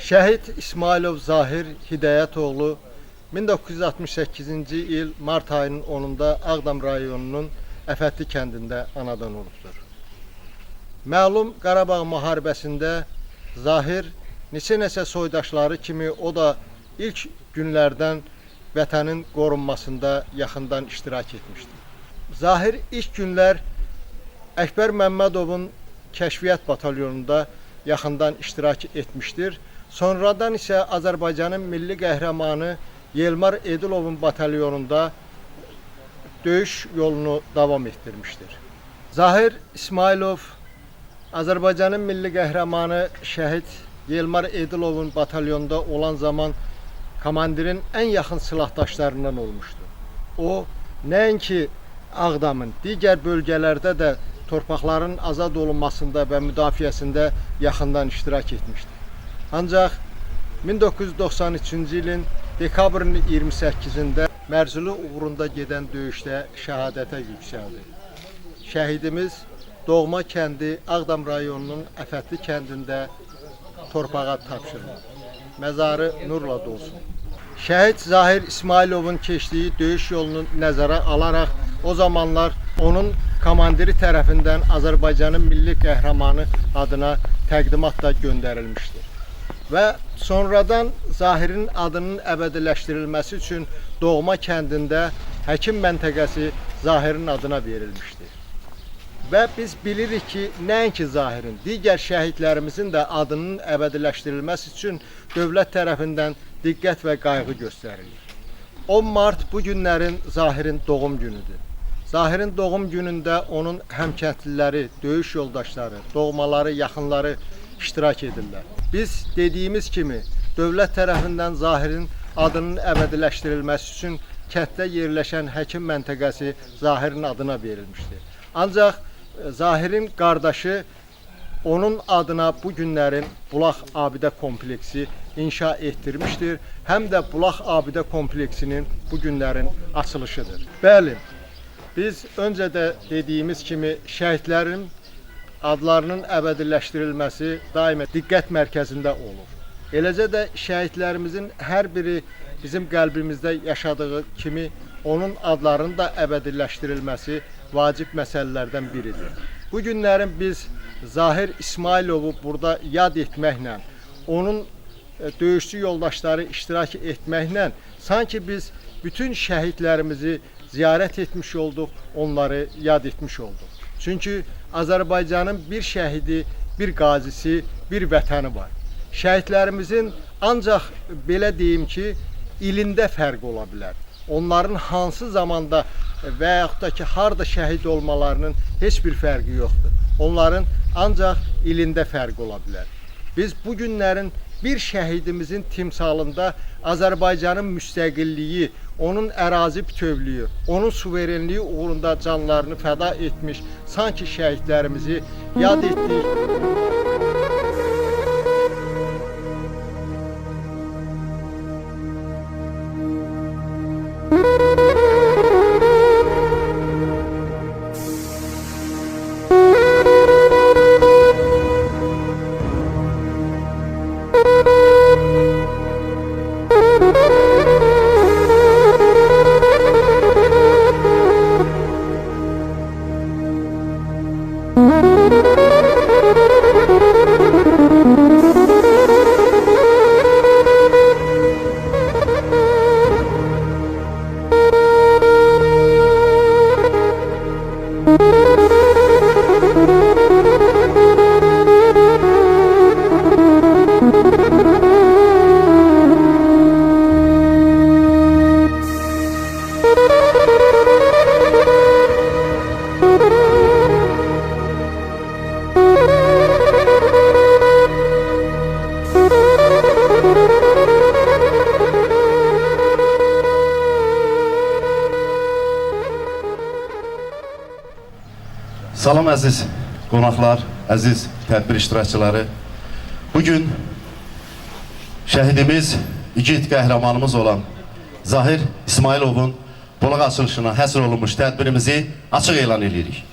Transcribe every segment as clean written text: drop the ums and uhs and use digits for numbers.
Şəhid İsmailov Zahir Hidayətoğlu 1968-ci il mart ayının 10-da Ağdam rayonunun Əfətli kəndində anadan olubdur. Məlum Qarabağ müharibəsində Zahir neçə soydaşları kimi o da ilk günlərdən vətənin qorunmasında yaxından iştirak etmişdir. Zahir ilk günlər Əkbər Məmmədovun kəşfiyyat batalyonunda yaxından iştirak etmişdir. Sonradan isə Azərbaycanın milli qəhrəmanı Yelmar Edilovun batalyonunda döyüş yolunu davam etdirmişdir. Zahir İsmailov Azərbaycanın milli qəhrəmanı şəhid Yelmar Edilovun batalyonunda olan zaman komandirin ən yaxın silahdaşlarından olmuşdu. O, nəinki Ağdamın, digər bölgələrdə də torpaqların azad olunmasında və müdafiəsində yaxından iştirak etmişdi. Ancaq 1993-cü ilin dekabrın 28-də Mərzili uğrunda gedən döyüşdə şəhadətə yüksəldi. Şəhidimiz doğma kəndi Ağdam rayonunun Əfətli kəndində torpağa tapşırıldı. Məzarı nurla dolsun. Şəhid Zahir İsmailovun keçdiyi döyüş yolunu nəzərə alaraq o zamanlar onun komandiri tərəfindən Azərbaycanın milli qəhrəmanı adına təqdimat da göndərilmişdir. Və sonradan Zahirin adının əbədiləşdirilməsi üçün doğma kəndində həkim məntəqəsi Zahirin adına verilmişdir. Və biz bilirik ki, nəinki Zahirin, digər şəhidlərimizin də adının əbədiləşdirilməsi üçün dövlət tərəfindən diqqət və qayğı göstərilir. 10 mart bu günlərin Zahirin doğum günüdür. Zahirin doğum günündə onun həmkəndliləri, döyüş yoldaşları, doğmaları, yaxınları iştirak edirlər. Biz dediyimiz kimi, dövlət tərəfindən Zahirin adının əbədiləşdirilməsi üçün kənddə yerləşən həkim məntəqəsi Zahirin adına verilmişdir. Ancaq Zahirin qardaşı onun adına bu günlərin Bulaq Abidə kompleksi inşa etdirmişdir. Həm də Bulaq Abidə kompleksinin bu günlərin açılışıdır. Bəli, biz öncə də dediyimiz kimi şəhidlərin adlarının əbədiləşdirilməsi daima diqqət mərkəzində olur. Eləcə də şəhidlərimizin hər biri bizim qəlbimizdə yaşadığı kimi onun adlarının da əbədiləşdirilməsi vacib məsələlərdən biridir. Bu günlərin biz Zahir İsmailovu burada yad etməklə, onun döyüşçü yoldaşları iştirak etməklə sanki biz bütün şəhidlərimizi ziyarət etmiş olduq, onları yad etmiş olduq. Çünki Azərbaycanın bir şəhidi, bir qazisi, bir vətəni var. Şəhidlərimizin ancaq belə deyim ki, ilində fərq ola bilər. Onların hansı zamanda və yaxud da ki, harda şəhid olmalarının heç bir fərqi yoxdur. Onların ancaq ilində fərq ola bilər. Biz bu günlərin bir şəhidimizin timsalında Azərbaycanın müstəqilliyi, onun ərazi bütövlüyü, onun suverenliyi uğrunda canlarını fəda etmiş sanki şəhidlərimizi yad etdik. Salam əziz qonaqlar, əziz tədbir iştirakçıları. Bugün şəhidimiz, igid qəhrəmanımız olan Zahir İsmailovun bulaq açılışına həsr olunmuş tədbirimizi açıq elan edirik.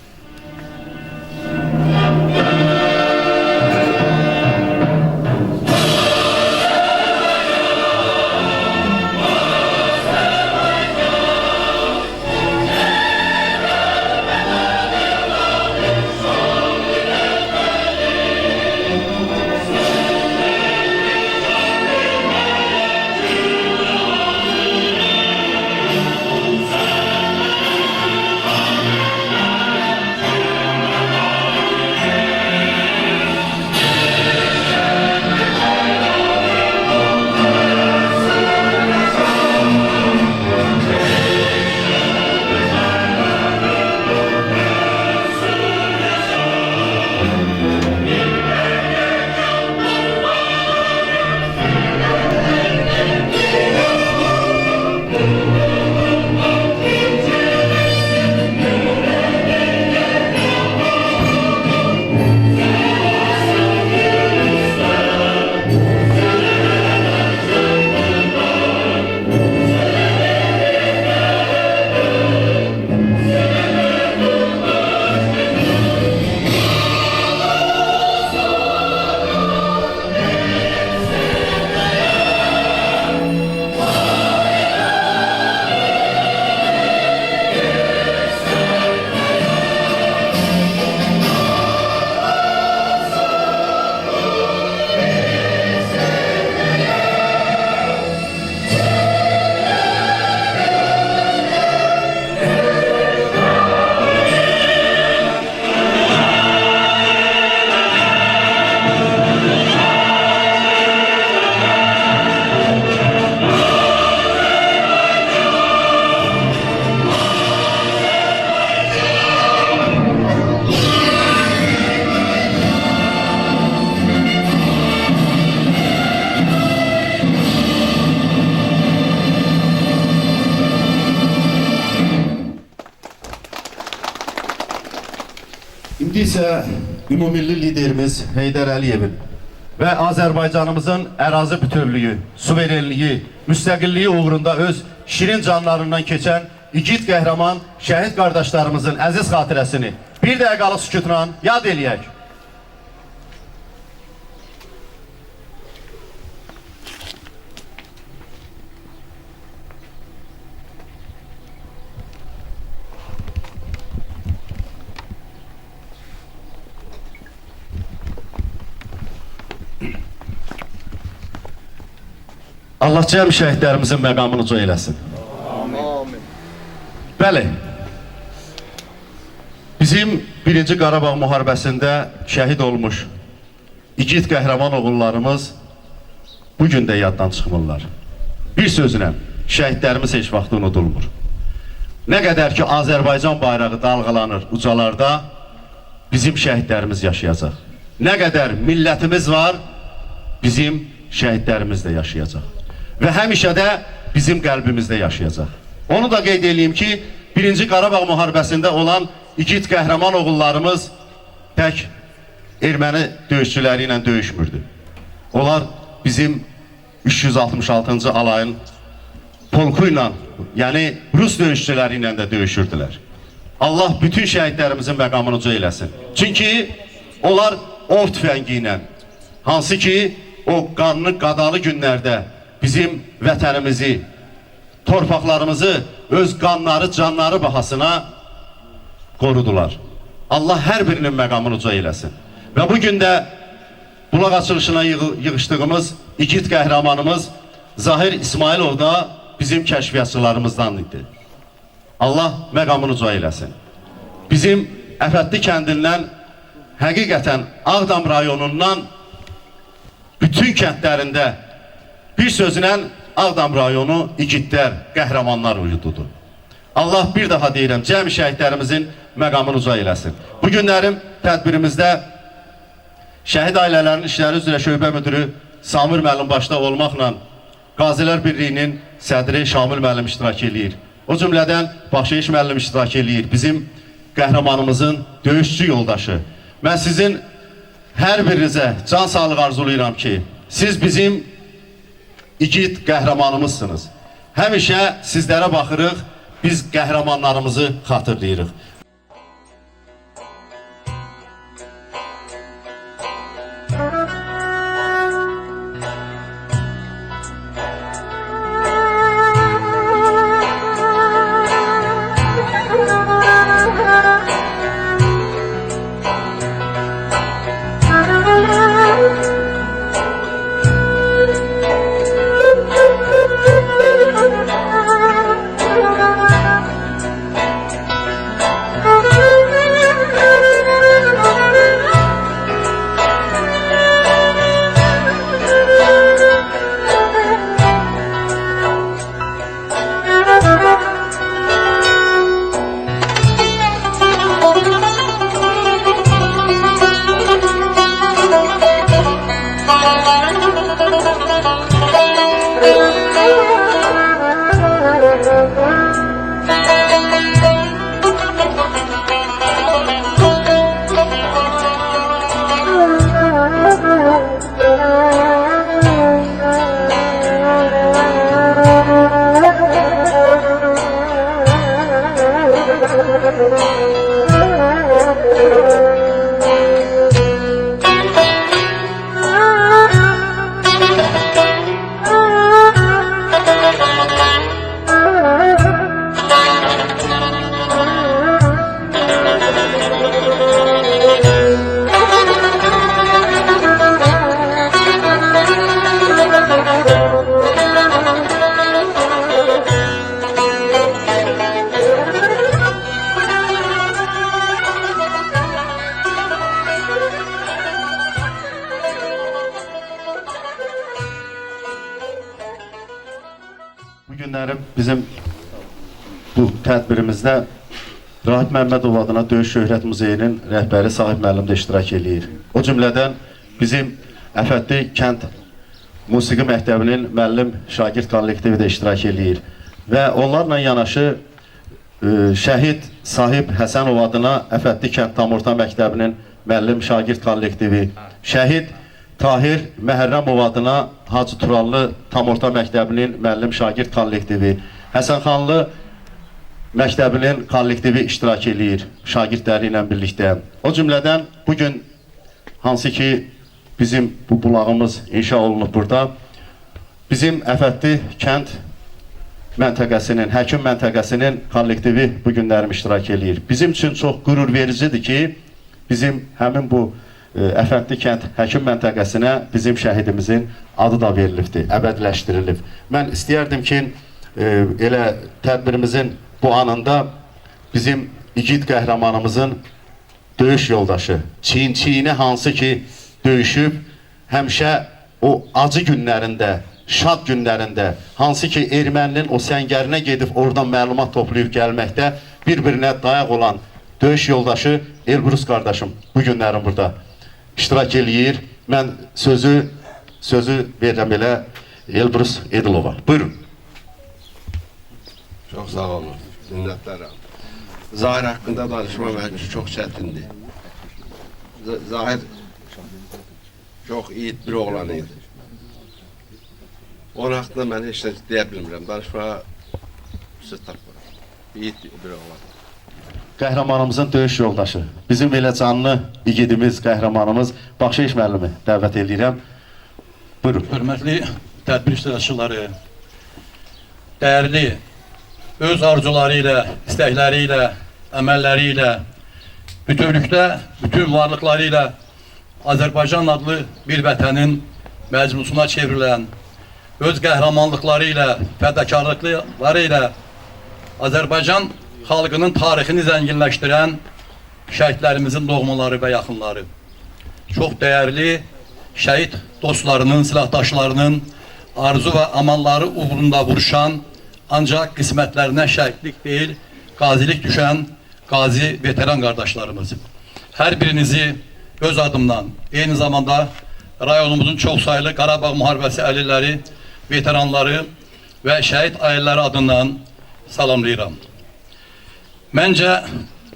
İndi isə ümumilli liderimiz Heydər Əliyevin və Azərbaycanımızın ərazi bütövlüyü, suverenliyi, müstəqilliyi uğrunda öz şirin canlarından keçən igid qəhrəman şəhid qardaşlarımızın əziz xatirəsini bir dəqiqəlik sükutla yad eləyək. Allah cəm şəhidlərimizin məqamını uca eləsin. Amin. Bəli, bizim 1-ci Qarabağ müharibəsində şəhid olmuş igid qəhrəman oğullarımız bugün də yaddan çıxmırlar. Bir sözlə, şəhidlərimiz heç vaxt unudulmur. Nə qədər ki Azərbaycan bayrağı dalğalanır ucalarda, bizim şəhidlərimiz yaşayacaq. Nə qədər millətimiz var, bizim şəhidlərimiz də yaşayacaq. Və həmişə də bizim qəlbimizdə yaşayacaq. Onu da qeyd edeyim ki, 1-ci Qarabağ müharibəsində olan igid qəhrəman oğullarımız tək erməni döyüşçüləri ilə döyüşmürdü. Onlar bizim 366-cı alayın polku ilə, yəni Rus döyüşçüləri ilə də döyüşürdülər. Allah bütün şəhidlərimizin məqamını uca eləsin. Çünki onlar ov tüfəngi ilə, hansı ki o qanlı, qadalı günlərdə bizim vətənimizi, torpaqlarımızı öz qanları, canları bahasına qorudular. Allah hər birinin məqamını uca eləsin. Və bugün də bulaq açılışına yığışdığımız igid qəhrəmanımız Zahir İsmailov da bizim kəşfiyyatçılarımızdan idi. Allah məqamını uca eləsin. Bizim Əfətli kəndindən həqiqətən Ağdam rayonundan bütün kəndlərində bir sözlə Ağdam rayonu igidlər, qəhrəmanlar uyududur. Allah bir daha deyirəm, cəmi şəhidlərimizin məqamını uca eləsin. Bu günlərim tədbirimizdə Şəhid Ailələrinin İşləri üzrə Şöbə Müdürü Samir müəllim başda olmaqla Qazilər Birliyinin sədri Şamil müəllim iştirak edir. O cümlədən Baxşeyiş müəllim iştirak edir. Bizim qəhrəmanımızın döyüşçü yoldaşı. Mən sizin hər birinizə can sağlığı arzulayıram ki, siz bizim igid qəhrəmanımızsınız. Həmişə sizlərə baxırıq, biz qəhrəmanlarımızı xatırlayırıq. Bu günlərim bizim bu tədbirimizdə Rahib Məmmədov adına Döyüş Şöhrət Muzeyinin rəhbəri Sahib müəllim də iştirak edir. O cümlədən bizim Əfətli kənd musiqi məktəbinin müəllim şagird kollektivi də iştirak edir. Və onlarla yanaşı şəhid Sahib Həsənov adına Əfətli kənd tam orta məktəbinin müəllim şagird kollektivi, şəhid Tahir Məhərrəmov adına Hacı Turallı tam orta məktəbinin müəllim şagird kollektivi, Həsənxanlı məktəbinin kollektivi iştirak eləyir şagirdləri ilə birlikdə. O cümlədən bugün hansı ki bizim bu bulağımız inşa olunub burada, bizim Əfətli kənd məntəqəsinin, həkim məntəqəsinin kollektivi bu günlərim iştirak eləyir. Bizim üçün çox qürur vericidir ki, bizim həmin bu Əfətli kənd həkim məntəqəsinə bizim şəhidimizin adı da verilibdir, əbədiləşdirilib. Mən istəyərdim ki, elə tədbirimizin bu anında bizim igid qəhrəmanımızın döyüş yoldaşı, çiyin-çiyini hansı ki döyüşüb, həmişə o acı günlərində, şad günlərində, hansı ki erməninin o səngərinə gedib oradan məlumat toplayıb gəlməkdə bir-birinə dayaq olan döyüş yoldaşı Elbrus qardaşım bu günlərim burada iştirak eləyir. Mən sözü verirəm elə Elbrus Edilova. Buyurun. Çox sağ olun, minnətlərəm. Zahir haqqında danışmaq mənim üçün çox çətindir. Zahir çox iyi bir oğlan idi. Onun haqqında mən heç nə deyə bilmirəm, danışmağa söz tapmıram. İyi bir oğlan. Qəhrəmanımızın döyüş yoldaşı, bizim elə canlı igidimiz, qəhrəmanımız Baxşeyiş müəllimi dəvət edirəm. Buyurun. Hörmətli tədbir iştirakçıları, dəyərli, öz arzuları ilə, istəkləri ilə, əməlləri ilə, bütövlükdə, bütün varlıqları ilə Azərbaycan adlı bir vətənin məcmusuna çevrilən, öz qəhrəmanlıqları ilə, fədakarlıqları ilə Azərbaycan xalqının tarixini zənginləşdirən şəhidlərimizin doğmaları və yaxınları, çox dəyərli şəhid dostlarının, silahdaşlarının arzu və amalları uğrunda vuruşan, ancaq qismətlərinə şəhidlik deyil, qazilik düşən qazi veteran qardaşlarımız. Hər birinizi öz adımdan, eyni zamanda rayonumuzun çox sayılı Qarabağ müharibəsi əlilləri, veteranları və şəhid ailələri adından salamlayıram. Məncə,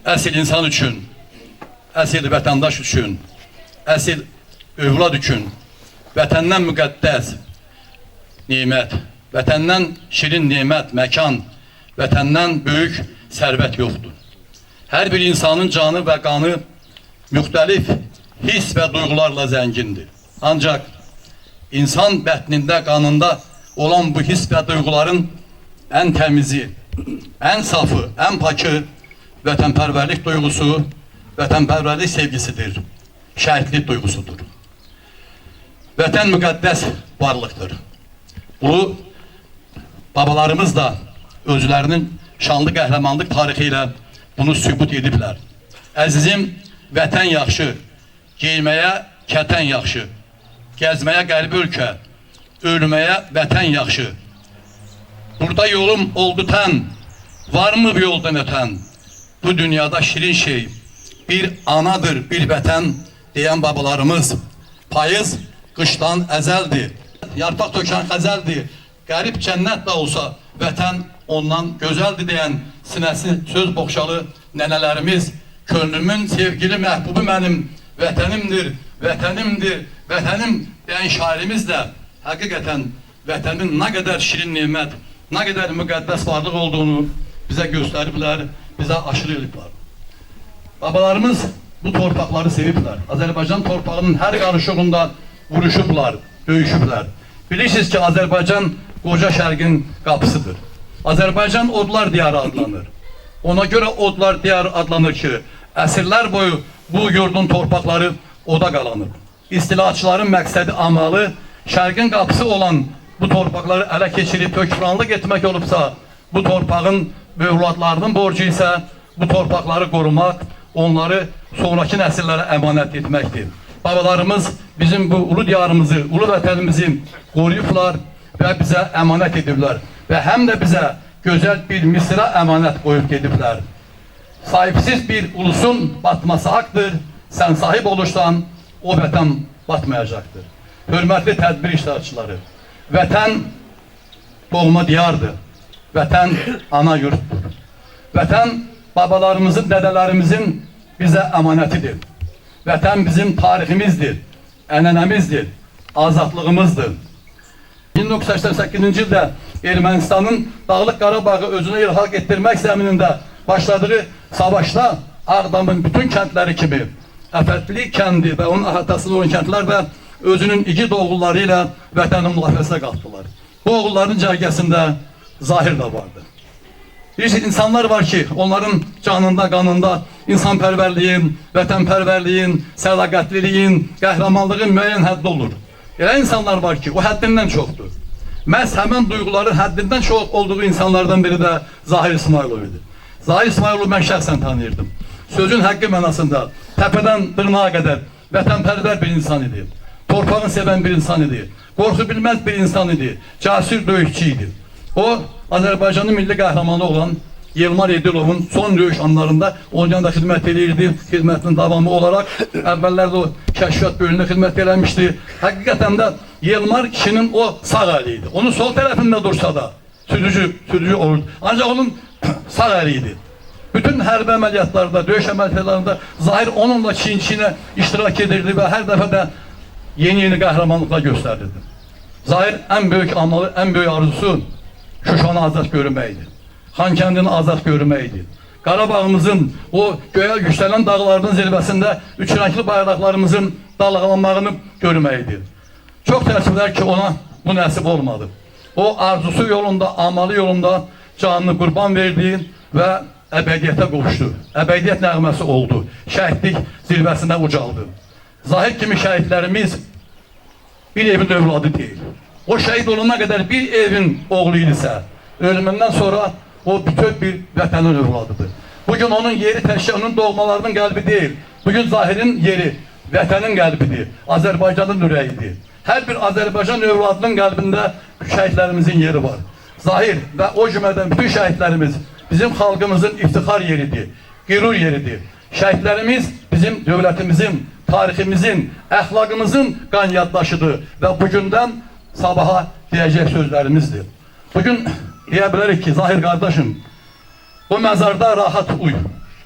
əsil insan üçün, əsil vətəndaş üçün, əsil övlad üçün vətəndən müqəddəs nimət, vətəndən şirin nimət, məkan, vətəndən böyük sərvət yoxdur. Hər bir insanın canı və qanı müxtəlif his və duyğularla zəngindir. Ancaq insan bətnində, qanında olan bu his və duyğuların ən təmizi, ən safı, ən pakı vətənpərvərlik duyğusu, vətənpərvərlik sevgisidir, şəhidlik duyğusudur. Vətən müqəddəs varlıqdır. Bu, babalarımız da özlərinin şanlı qəhrəmanlıq tarixi ilə bunu sübut ediblər. Əzizim, vətən yaxşı, geyməyə kətən yaxşı, gəzməyə qərbi ölkə, ölməyə vətən yaxşı. Burada yolum oldu tən, varmı bir yoldan ötən? Bu dünyada şirin şey, bir anadır, bir vətən deyən babalarımız. Payız qışdan əzəldir, yarpaq tökən xəzəldir, qərib cənnət də olsa vətən ondan gözəldir deyən sinəsi söz boğşalı nənələrimiz, könlümün sevgili məhbubu mənim, vətənimdir, vətənimdir, vətənim deyən şairimiz də həqiqətən vətənin nə qədər şirin nimət, nə qədər müqəddəs varlıq olduğunu bizə göstəriblər, bizə aşırı ediblər. Babalarımız bu torpaqları seviblər. Azərbaycan torpağının hər qarışığında vuruşublar, döyüşüblər. Bilirsiniz ki, Azərbaycan qoca şərqin qapısıdır. Azərbaycan odlar diyarı adlanır. Ona görə odlar diyarı adlanır ki, əsrlər boyu bu yurdun torpaqları oda qalanır. İstilaçıların məqsədi amalı şərqin qapısı olan bu torpaqları ələ keçirib hökmranlıq etmək olubsa, bu torpağın övladlarının borcu isə bu torpaqları qorumaq, onları sonraki nəsillərə əmanət etməkdir. Babalarımız bizim bu ulu diyarımızı, ulu vətənimizi qoruyublar və bizə əmanət ediblər. Və həm də bizə gözəl bir misra əmanət qoyub gediblər. Sahipsiz bir ulusun batması haqdır, sən sahib olursan, o vətən batmayacaqdır. Hörmətli tədbir iştirakçıları, vətən doğma diyardır, vətən ana yurtdur. Vətən babalarımızın, dədələrimizin bizə əmanətidir. Vətən bizim tariximizdir, ənənəmizdir, azadlığımızdır. 1988-ci ildə Ermənistanın Dağlıq Qarabağı özünə ilhaq etdirmək zəminində başladığı savaşda Ağdamın bütün kəndləri kimi Əfətli kəndi və onun əhatəsində olan kəndlər də özünün igid oğulları ilə vətənin mühafizəsinə qalxdılar. Bu oğulların cərgəsində Zahir də vardı. Bir insanlar var ki, onların canında, qanında insanpərvərliyin, vətənpərvərliyin, sədaqətliliyin, qəhrəmanlığın müəyyən həddi olur. Elə insanlar var ki, o həddindən çoxdur. Məhz həmin duyğuların həddindən çox olduğu insanlardan biri də Zahir İsmailov idi. Zahir İsmailovu mən şəxsən tanıyırdım. Sözün həqqi mənasında təpədən dırnağa qədər vətənpərvər bir insan idi. Torpağını sevən bir insan idi. Qorxu bilməz bir insan idi. Cəsur döyüşçü idi. O, Azərbaycanın milli qəhrəmanı olan Yılmar Edilovun son döyüş anlarında Oncanda xidmət edirdi. Xidmətinin davamı olaraq əvvəllərdə o kəşfiyyat bölümünə xidmət eləmişdi. Həqiqətən də Yılmar kişinin o sağ əli idi. Onun sol tərəfində dursa da sürücü olurdu. Ancaq onun sağ əli idi. Bütün hərbi əməliyyatlarda, döyüş əməliyyatlarında Zahir onunla çiyin-çiyinə iştirak edirdi və hər dəfə də yeni qəhrəmanlıqlar göstərirdi. Zahir ən böyük amalı, ən böyük arzusu Şuşanı azad görməkdir. Xankəndini azad görməkdir. Qarabağımızın o göyə yüksələn dağlarının zirvəsində üç rəngli bayraqlarımızın dalğalanmağını görməkdir. Çox təəssüflər ki, ona bu nəsib olmadı. O arzusu yolunda, amalı yolunda canını qurban verdi və əbədiyyətə qovuşdu. Əbədiyyət nəğməsi oldu. Şəhidlik zirvəsində ucaldı. Zahir kimi şəhidlərimiz bir evin övladı deyil. O şəhid olana qədər bir evin oğlu idisə, ölümündən sonra o bütöv bir vətənin övladıdır. Bugün onun yeri təkcə onun doğmalarının qəlbi deyil. Bugün Zahirin yeri vətənin qəlbidir, Azərbaycanın ürəyidir. Hər bir Azərbaycan övladının qəlbində şəhidlərimizin yeri var. Zahir və o cümlədən bütün şəhidlərimiz bizim xalqımızın iftixar yeridir, qürur yeridir. Şəhidlərimiz bizim dövlətimizin, tariximizin, əxlaqımızın qan yaddaşıdır və bugündən sabaha deyəcək sözlərimizdir. Bugün deyə bilərik ki, Zahir qardaşım, bu məzarda rahat uy,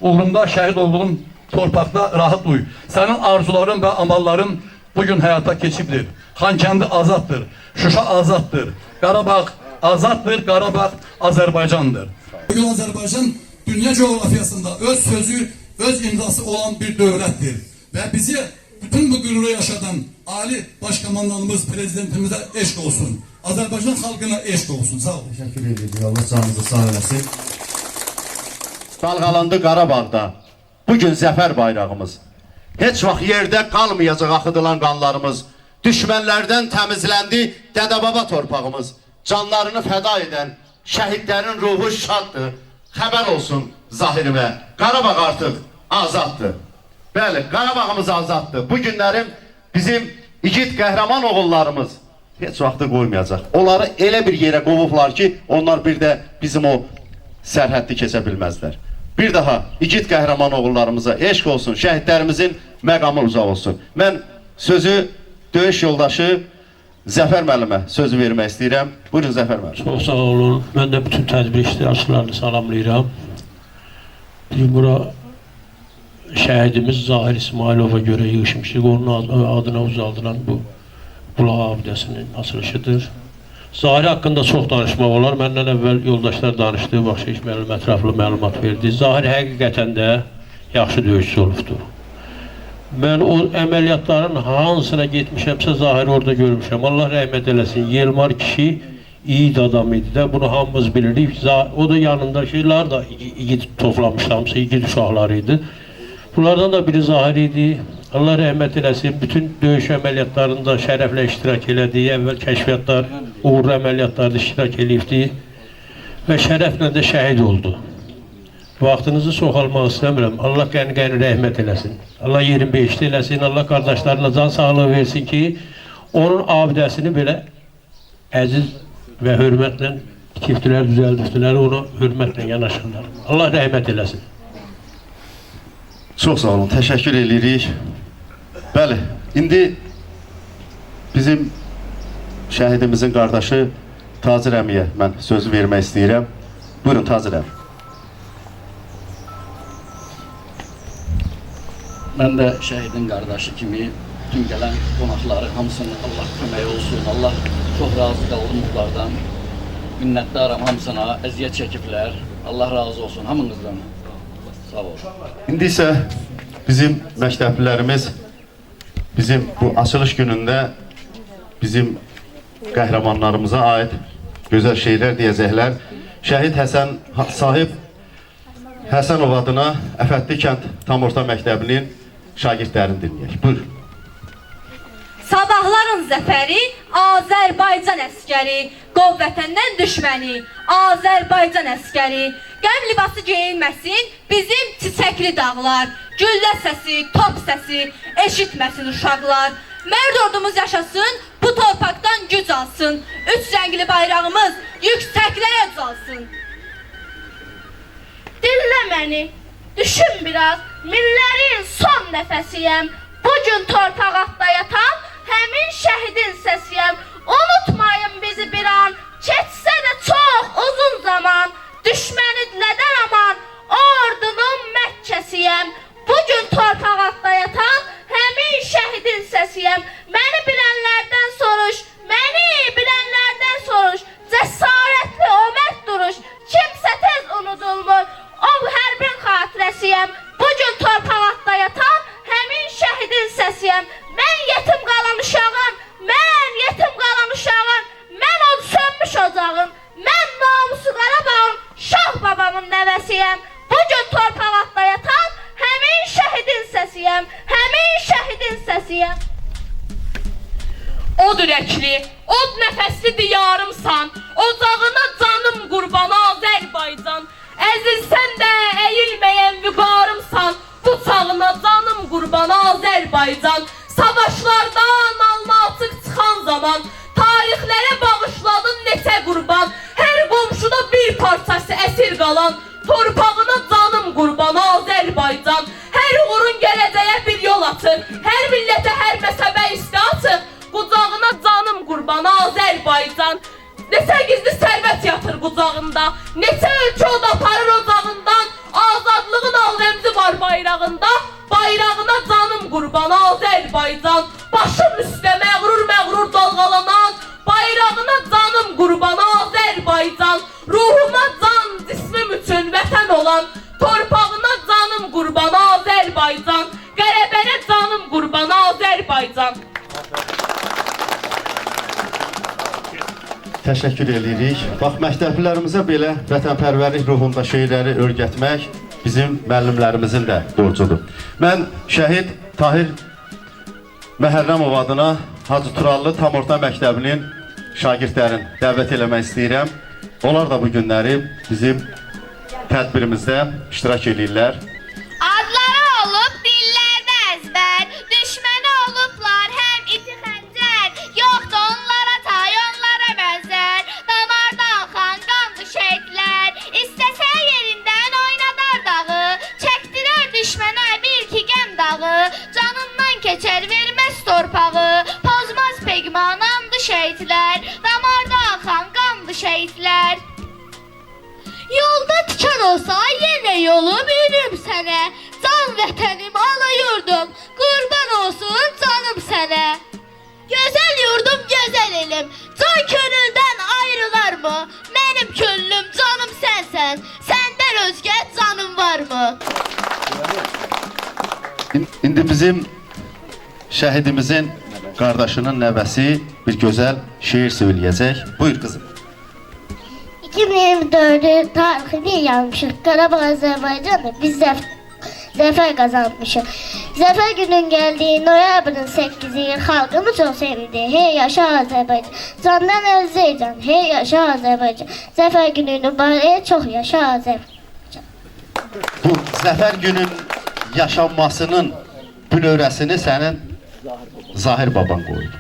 uğrunda şəhid olduğun torpaqda rahat uy. Sənin arzuların və amalların bugün həyata keçibdir. Xankəndi azaddır, Şuşa azaddır, Qarabağ azaddır, Qarabağ Azərbaycandır. Bugün Azərbaycan dünya coğrafiyasında öz sözü, öz imzası olan bir dövlətdir və bizi bütün bu qüruru yaşadan Ali Başkomandanımız, Prezidentimizə eşq olsun. Azərbaycan xalqına eşq olsun. Sağ olun. Təşəkkür edirik. Allah canınızı sağ eləsin. Dalğalandı Qarabağda bugün zəfər bayrağımız. Heç vaxt yerdə qalmayacaq axıdılan qanlarımız. Düşmənlərdən təmizləndi dədə-baba torpağımız. Canlarını fəda edən şəhidlərin ruhu şaddır. Xəbər olsun Zahirimə. Qarabağ artıq azaddır. Bəli, Qarabağımız azaddır. Bu günlərim bizim igid qəhrəman oğullarımız heç vaxtı qoymayacaq. Onları elə bir yerə qovublar ki, onlar bir də bizim o sərhəddi keçə bilməzlər. Bir daha igid qəhrəman oğullarımıza eşq olsun, şəhidlərimizin məqamı uzaq olsun. Mən sözü döyüş yoldaşı Zəfər müəllimə sözü vermək istəyirəm. Buyurun Zəfər müəllim. Çox sağ olun. Mən də bütün tədbir iştirakçılarını salamlayıram. Bizim bura şəhidimiz Zahir İsmailova görə yığışmışıq. Onun adına uzaldılan bu bulaq abidəsinin açılışıdır. Zahir haqqında çox danışmaq olar. Məndən əvvəl yoldaşlar danışdı, Baxşiş müəllim ətraflı məlumat verdi. Zahir həqiqətən də yaxşı döyüşçü olubdur. Mən o əməliyyatların hansına getmişəmsə Zahir orada görmüşəm. Allah rəhmət eləsin. Yılmar kişi iyi adam idi də. Bunu hamımız bilirik. O da yanındakiler da igid toplamışdı. Hamısı igid uşaqları idi. Bunlardan da biri Zahir idi. Allah rəhmət eləsin. Bütün döyüş əməliyyatlarında şərəflə iştirak elədi. Əvvəl kəşfiyyatlar, uğurlu əməliyyatlarda iştirak eləyibdi. Və şərəflə də şəhid oldu. Vaxtınızı çoxalmaq istəmirəm. Allah qəni-qəni rəhmət eləsin. Allah yerin behişt eləsin. Allah qardaşlarına can sağlığı versin ki, onun abidəsini belə əziz və hörmətlə tikibdilər, düzəldibdilər, onu hörmətlə yanaşırlar. Allah rəhmət eləsin. Çox sağ olun, təşəkkür edirik. Bəli, indi bizim şəhidimizin qardaşı Tacir əmiyə mən sözü vermək istəyirəm. Buyurun Tacir əmi. Mən də şəhidin qardaşı kimi bütün gələn qonaqları hamısının Allah köməyi olsun. Allah çox razı qaldım bunlardan. Minnətdaram hamısına, əziyyət çəkiblər. Allah razı olsun hamınızdan. Sağ olun. İndi isə bizim məktəblilərimiz bizim bu açılış günündə bizim qəhrəmanlarımıza aid gözəl şeylər deyəcəklər. Şəhid Həsən sahib Həsənov adına Əfətli kənd tam orta məktəbinin şagirdlərini dinləyək. Buyur. Sabahların zəfəri Azərbaycan əskəri, qov vətəndən düşməni Azərbaycan əskəri. Qəm libası geyinməsin bizim çiçəkli dağlar, güllə səsi, top səsi eşitməsin uşaqlar. Mərd ordumuz yaşasın, bu torpaqdan güc alsın, üç rəngli bayrağımız yüksəklərə ucalsın. Dinlə məni, düşün biraz, millərin son nəfəsiyəm. Bugün torpaq altda yatan həmin şəhidin səsiyəm. Unutmayın bizi bir an, keçsə də çox uzun zaman. Düşmənidlədən aman, ordunun Məkkəsiyəm. Bugün torpaq altda yatan həmin şəhidin səsiyəm. Məni bilənlərdən soruş, məni bilənlərdən soruş. Cəsarətli o mərd duruş, kimsə tez unudulmur. O hərbin xatirəsiyəm. Bugün torpaq altda yatan həmin şəhidin səsiyəm. Mən yetim qalan uşağım, mən yetim qalan uşağım. Mən o sönmüş ocağım, mən namusu Qarabağın Şah babamın nəvəsiyəm. Bugün torpaq altda yatan həmin şəhidin səsiyəm, həmin şəhidin səsiyəm. Od ürəkli, od nəfəsli diyarımsan, ocağına canım qurban Azərbaycan. Əzilsən də əyilməyən vüqarımsan, bıçağına canım qurban Azərbaycan. Savaşlardan alma açıq çıxan zaman, tarixlərə bağışladın neçə qurban. Hər qomşuda bir parçası əsir qalan, torpağına canım qurban Azərbaycan. Hər uğurun gələcəyə bir yol açır, hər millətə, hər məzhəbə isti açır. Qucağına canım qurban Azərbaycan. Neçə gizli sərvət yatır qucağında, neçə ölkə od aparır ocağından. Azadlığın al rəmzi var bayrağında, bayrağına canım qurban Azərbaycan. Başım üstə məğrur dalğalanan, bayrağına canım qurban Azərbaycan. Ruhuma can, cismim üçün vətən olan, torpağına canım qurban Azərbaycan. Qələbənə canım qurban Azərbaycan. Təşəkkür edirik. Bax, məktəblilərimizə belə vətənpərvərlik ruhunda şeyləri öyrətmək bizim müəllimlərimizin də borcudur. Mən şəhid Tahir Məhərrəmov adına Hacı Turallı tam orta məktəbinin şagirdlərini dəvət eləmək istəyirəm. Onlar da bu günləri bizim tədbirimizdə iştirak edirlər. Adları olub dillərdə əzbər, düşməni olublar həm iti xəncər. Yoxdur onlara tay, onlara bənzər, damardan xan qandı şəhidlər. İstəsə yerindən oynadar dağı, çəkdirər düşmənə bir ki qəm dağı. Canından keçər verməz torpağı, pozmaz pegmanandı şəhidlər, damardan xan qandı şəhidlər. Yolda tikan olsa yenə yolum yürüm sənə, can vətənim ana yurdum, qurban olsun canım sənə. Gözəl yurdum, gözəl elim, can könüldən ayrılarmı? Mənim könlüm, canım sənsən, səndən özgə canım varmı? İndi bizim şəhidimizin qardaşının nəvəsi bir gözəl şeir söyləyəcək. Buyur qızım. 2024'ü tarixini yazmışıq. Qarabağ Azərbaycan'da biz zəfər qazanmışıq. Zəfər günün gəldiyi noyabrın 8-i xalqımı çox sevindi. Hey yaşa Azərbaycan, candan Azərbaycan, hey yaşa Azərbaycan. Zəfər gününü barəyə çox yaşa Azərbaycan. Bu zəfər günün yaşanmasının bünövrəsini sənin Zahir baban qoydu.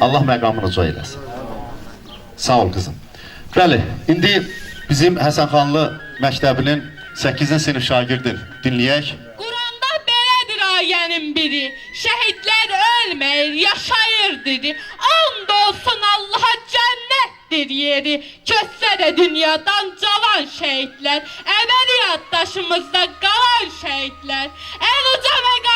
Allah məqamını uca eləsin. Sağ ol qızım. Bəli, indi bizim Həsənxanlı məktəbinin 8-ci sinif şagirdin dinləyək. Quranda belədir ayənin biri, şəhidlər ölməyir, yaşayır dedi. And olsun Allaha cənnətdir yeri, köçsə də dünyadan cavan şəhidlər, əbədi yaddaşımızda qalan şəhidlər. Ən uca məqam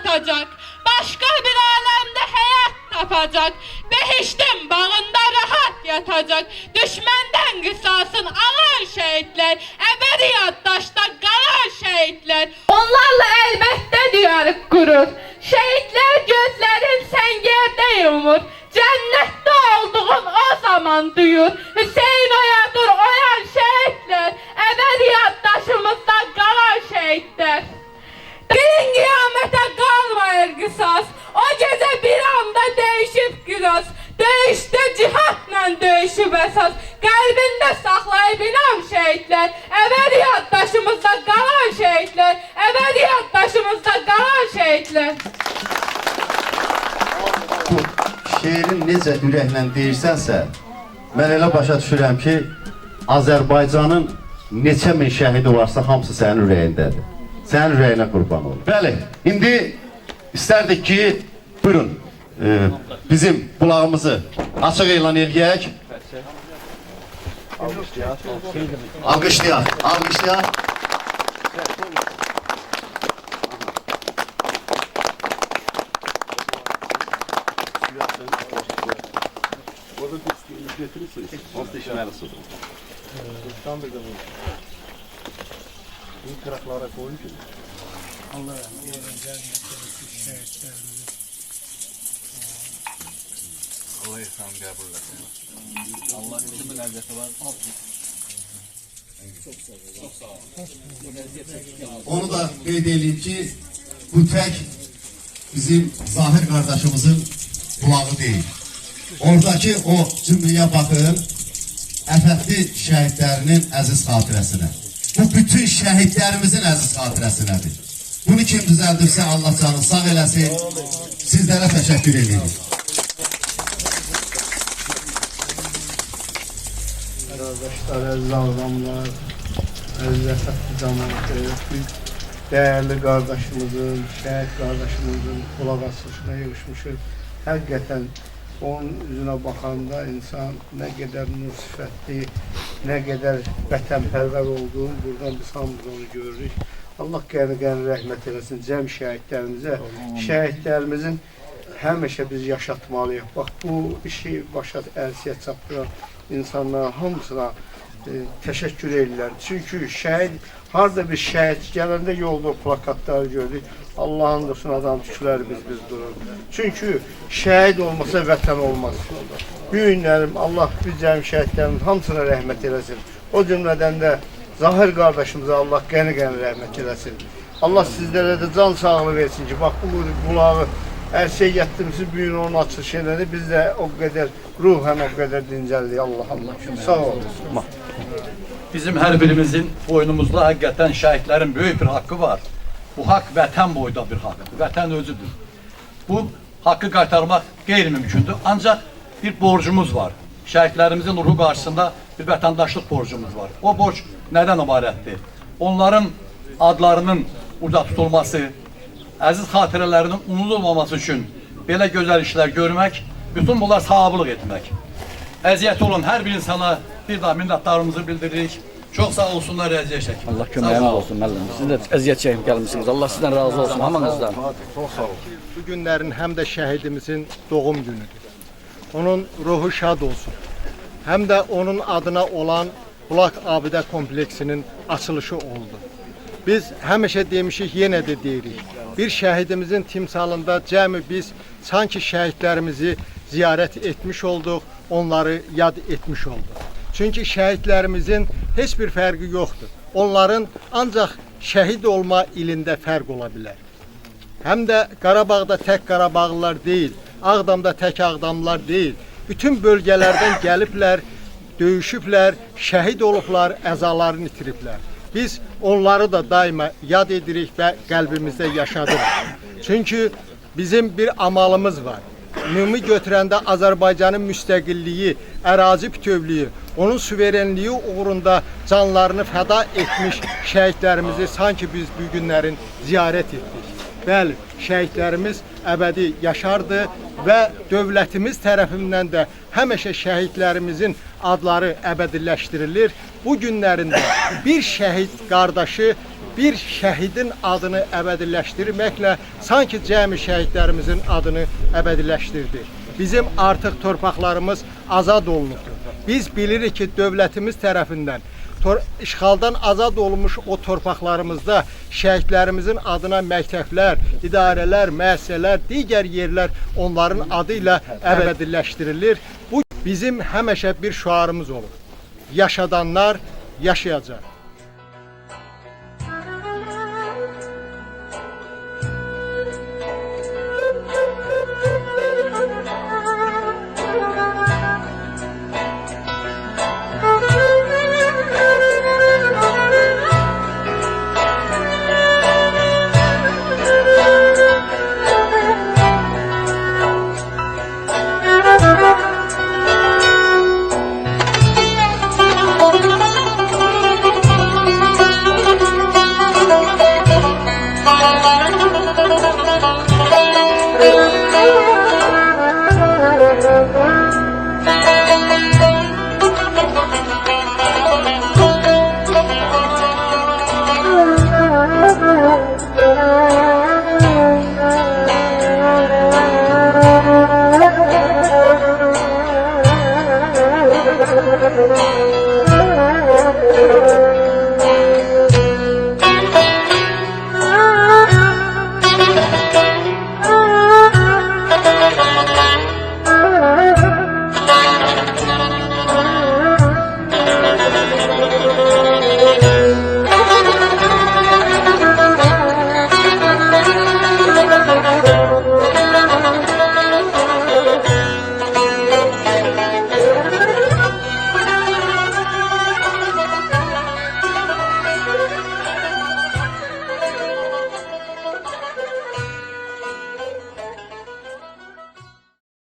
çatacak. Başka bir alemde hayat tapacak. Behiştin bağında rahat yatacak. Düşmenden kısasın alan şehitler. Ebedi yaddaşta kalan şehitler. Onlarla elbette diyarık kurur. Şehitler gözlerin sen yerde yumur. Cennette olduğun o zaman duyur. Hüseyin Oyadır oyan şehitler. Ebedi yaddaşımızda kalan şehitler. Gelin kıyamete kalmayır kısas. O gece bir anda değişip giras. Döyüşte cihatla döyüşüp esas. Kalbinde saklayabilen şehitler. Ebedi yaddaşımızda kalan şehitler. Ebedi yaddaşımızda kalan şehitler. Şeirin necə ürəklə deyirsənsə, mən elə başa düşürəm ki, Azərbaycanın neçə min şəhidi varsa hamısı sənin ürəyindədir. Sənin ürəyinə qurban olur. Bəli, indi istərdik ki, buyurun, bizim qulağımızı açıq elan eləyək. Alqışlayaq, alqışlayaq. Onu da qeyd edeyim ki, bu tək bizim Zahir qardaşımızın qulağı deyil. Oradakı o cümləyə baxın, əfətli şəhidlərinin əziz xatirəsinə. Bu bütün şəhidlərimizin əziz xatirəsinədir. Bunu kim düzəldirsə Allah canını sağ eləsin. Sizlərə təşəkkür edirik. Qardaşlar, əziz ağzamlar, əziz əfətli cəmaatı, dəyərli qardaşımızın, şəhid qardaşımızın qulaq asılışına yığışmışıq. Həqiqətən onun üzünə baxanda insan nə qədər nur sifətli, nə qədər vətənpərvər olduğunu buradan biz hamımız onu görürük. Allah qəni-qəni rəhmət eləsin cəm şəhidlərimizə. Şəhidlərimizin həmişə biz yaşatmalıyıq. Bax, bu işi başa əlsiyə çatdıran insanların hamısına təşəkkür edirlər. Çünki şəhid, harada bir şəhid gələndə yolda plakatları gördük. Allah'ın olsun adam tükləri biz durur. Çünki şəhid olmasa vətən olmaz. Bu günlərim Allah biz cəmi şəhidlərimizin hamısına rəhmət eləsin. O cümlədən də Zahir qardaşımıza Allah qəni-qəni rəhmət eləsin. Allah sizlərə də can sağlığı versin ki, bax bu qulağı hər şey gətirmişsiniz, bu gün onun açılış elədi. Biz də o qədər ruhən o qədər dincəldik. Allah. Sağ olun. Bizim hər birimizin boynumuzda həqiqətən şəhidlərin böyük bir haqqı var. Bu haqq vətən boyda bir haqqdır. Vətən özüdür. Bu haqqı qaytarmaq qeyri-mümkündür. Ancaq bir borcumuz var. Şəhidlərimizin ruhu qarşısında bir vətəndaşlıq borcumuz var. O borc nədən ibarətdir? Onların adlarının burada tutulması, əziz xatirələrinin unudulmaması üçün belə gözəl işlər görmək, bütün bunlar sahablıq etmək. Əziyyəti olan hər bir insana bir daha minnətdarımızı bildiririk. Çox sağ olsunlar, əziyyət çəkin. Allah köməyiniz olsun müəllim. Siz də əziyyət çəkib gəlmişsiniz. Allah sizdən razı olsun hamınızdan. Çox sağ olun. Bu günlərin həm də şəhidimizin doğum günüdür. Onun ruhu şad olsun. Həm də onun adına olan Bulaq Abidə kompleksinin açılışı oldu. Biz həmişə demişik, yenə də deyirik. Bir şəhidimizin timsalında cəmi biz sanki şəhidlərimizi ziyarət etmiş olduq, onları yad etmiş olduq. Çünki şəhidlərimizin heç bir fərqi yoxdur. Onların ancaq şəhid olma ilində fərq ola bilər. Həm də Qarabağda tək Qarabağlılar deyil, Ağdamda tək Ağdamlılar deyil. Bütün bölgələrdən gəliblər, döyüşüblər, şəhid olublar, əzalarını itiriblər. Biz onları da daima yad edirik və qəlbimizdə yaşadırıq. Çünki bizim bir amalımız var. Ümumi götürəndə Azərbaycanın müstəqilliyi, ərazi bütövlüyü, onun suverenliyi uğrunda canlarını fəda etmiş şəhidlərimizi sanki biz bu günlərin ziyarət etdik. Bəli, şəhidlərimiz əbədi yaşardı və dövlətimiz tərəfindən də həmişə şəhidlərimizin adları əbədiləşdirilir. Bu günlərində bir şəhid qardaşı bir şəhidin adını əbədiləşdirməklə sanki cəmi şəhidlərimizin adını əbədiləşdirdi. Bizim artıq torpaqlarımız azad olunubdur. Biz bilirik ki, dövlətimiz tərəfindən işğaldan azad olunmuş o torpaqlarımızda şəhidlərimizin adına məktəblər, idarələr, müəssisələr, digər yerlər onların adı ilə əbədiləşdirilir. Bu bizim həmişə bir şüarımız olub. Yaşadanlar yaşayacaq.